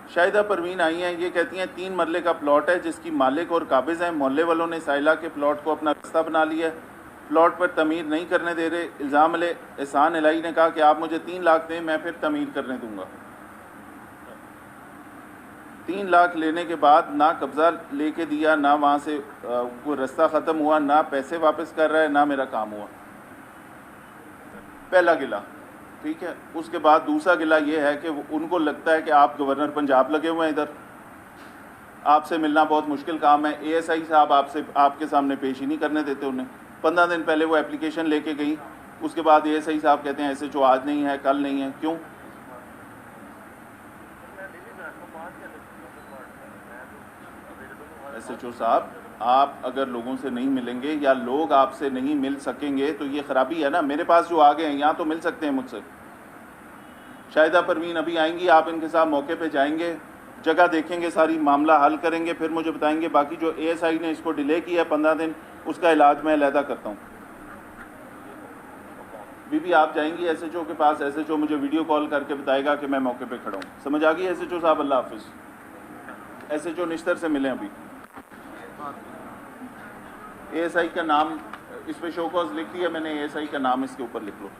शाहिदा परवीन आई हैं, ये कहती हैं 3 मरले का प्लॉट है जिसकी मालिक और काबिज हैं। मोहल्ले वालों ने साइला के प्लॉट को अपना रास्ता बना लिया है, प्लॉट पर तमीर नहीं करने दे रहे। इल्ज़ाम एहसान इलाही ने कहा कि आप मुझे 3 लाख दें, मैं फिर तमीर करने दूंगा। 3 लाख लेने के बाद ना कब्ज़ा लेके दिया, ना वहाँ से कोई रास्ता ख़त्म हुआ, ना पैसे वापस कर रहा है, ना मेरा काम हुआ। पहला गिला, ठीक है। उसके बाद दूसरा गिला ये है कि उनको लगता है कि आप गवर्नर पंजाब लगे हुए हैं, इधर आपसे मिलना बहुत मुश्किल काम है। एएसआई साहब आपके सामने पेश ही नहीं करने देते उन्हें। 15 दिन पहले वो एप्लीकेशन लेके गई, उसके बाद एएसआई साहब कहते हैं SHO आज नहीं है, कल नहीं है। क्यों? SHO साहब, आप अगर लोगों से नहीं मिलेंगे या लोग आपसे नहीं मिल सकेंगे तो ये खराबी है ना। मेरे पास जो आ गए हैं यहाँ तो मिल सकते हैं मुझसे। शाहिदा परवीन अभी आएंगी, आप इनके साथ मौके पे जाएंगे, जगह देखेंगे, सारी मामला हल करेंगे, फिर मुझे बताएंगे। बाकी जो ASI ने इसको डिले किया है 15 दिन, उसका इलाज मैं अलहदा करता हूँ। बीबी आप जाएंगी SHO के पास, SHO मुझे वीडियो कॉल करके बताएगा कि मैं मौके पे खड़ा हूँ। समझ आ गई SHO साहब? अल्लाह हाफिज़। SHO निश्तर से मिलें अभी। ASI का नाम इस पर शो कॉज लिख दिया मैंने, ASI का नाम इसके ऊपर लिख लो।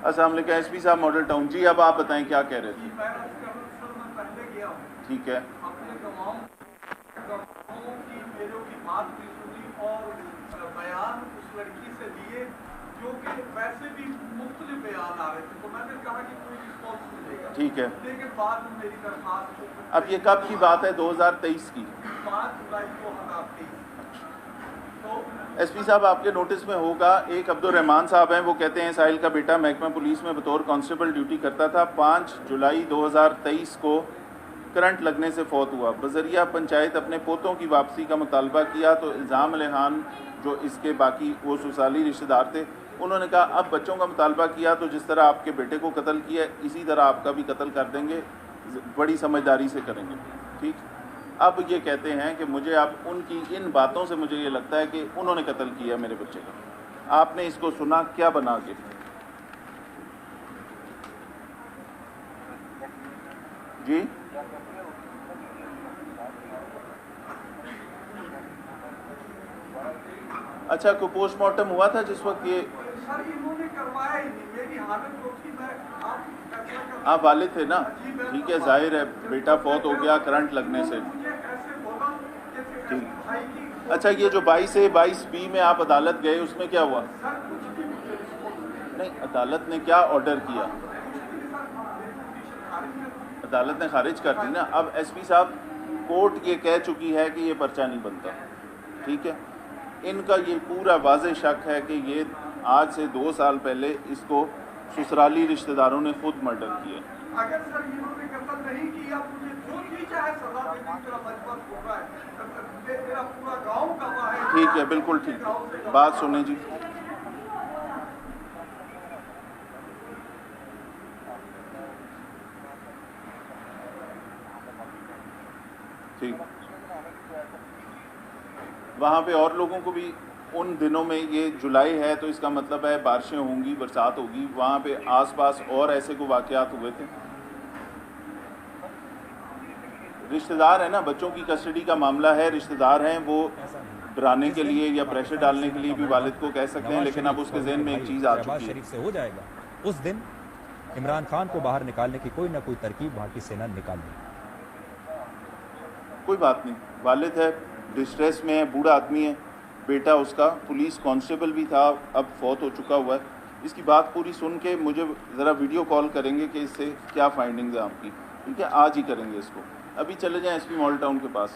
अस्सलाम वालेकुम SP साहब, मॉडल टाउन। जी अब आप बताएं क्या कह रहे थे? ठीक है। ठीक है, लेकिन बाद में मेरी दरखास्त। अब ये कब की बात है? 2023 की। 5 जुलाई 2023। SP साहब आपके नोटिस में होगा, एक अब्दुल रहमान साहब हैं, वो कहते हैं साहिल का बेटा महकमा पुलिस में बतौर कांस्टेबल ड्यूटी करता था। 5 जुलाई 2023 को करंट लगने से फौत हुआ। बजरिया पंचायत अपने पोतों की वापसी का मुतालबा किया तो इल्ज़ाम लहान जो इसके बाकी वो ससुराली रिश्तेदार थे, उन्होंने कहा अब बच्चों का मुतालबा किया तो जिस तरह आपके बेटे को कत्ल किया इसी तरह आपका भी कत्ल कर देंगे, बड़ी समझदारी से करेंगे। ठीक। अब ये कहते हैं कि मुझे अब उनकी इन बातों से मुझे ये लगता है कि उन्होंने कत्ल किया मेरे बच्चे का। आपने इसको सुना क्या बना के? जी अच्छा, कोई पोस्टमार्टम हुआ था जिस वक्त ये? सर इन्होंने करवाया ही नहीं, मेरी हालत जो थी मैं आप वालिद थे ना? ठीक है, जाहिर है बेटा फौत हो गया करंट लगने से। ठीक। अच्छा, ये जो 22A-22B में आप अदालत गए उसमें क्या हुआ? नहीं, अदालत ने क्या ऑर्डर किया? अदालत ने खारिज कर दी ना। अब SP साहब कोर्ट ये कह चुकी है कि ये पर्चा नहीं बनता। ठीक है, इनका ये पूरा वाज़ेह शक है कि ये आज से 2 साल पहले इसको ससुराली रिश्तेदारों ने खुद मर्डर किया। अगर सर इन्होंने कत्ल नहीं किया, मुझे जो भी चाहे सजा दे दी, मेरा बचपन हो रहा है, मेरा पूरा गांव गवाह है। ठीक है, बिल्कुल ठीक है। बात सुने जी। ठीक, वहाँ पे और लोगों को भी उन दिनों में, ये जुलाई है तो इसका मतलब है बारिशें होंगी, बरसात होगी, वहाँ पे आसपास और ऐसे को वाक़यात हुए थे। रिश्तेदार है ना, बच्चों की कस्टडी का मामला है, रिश्तेदार हैं, वो डराने के लिए या प्रेशर डालने के लिए भी वालिद को कह सकते हैं, लेकिन अब उसके ज़हन में एक चीज़ आ चुकी है। शरीफ से हो जाएगा उस दिन इमरान खान को बाहर निकालने की कोई ना कोई तरकीब वहाँ की सेना निकाल देगी। कोई बात नहीं, वालिद है, डिस्ट्रेस में है, बूढ़ा आदमी है, बेटा उसका पुलिस कांस्टेबल भी था, अब फौत हो चुका हुआ है। इसकी बात पूरी सुन के मुझे ज़रा वीडियो कॉल करेंगे कि इससे क्या फाइंडिंग्स है आपकी। ठीक है, आज ही करेंगे इसको। अभी चले जाएं SP मॉडल टाउन के पास।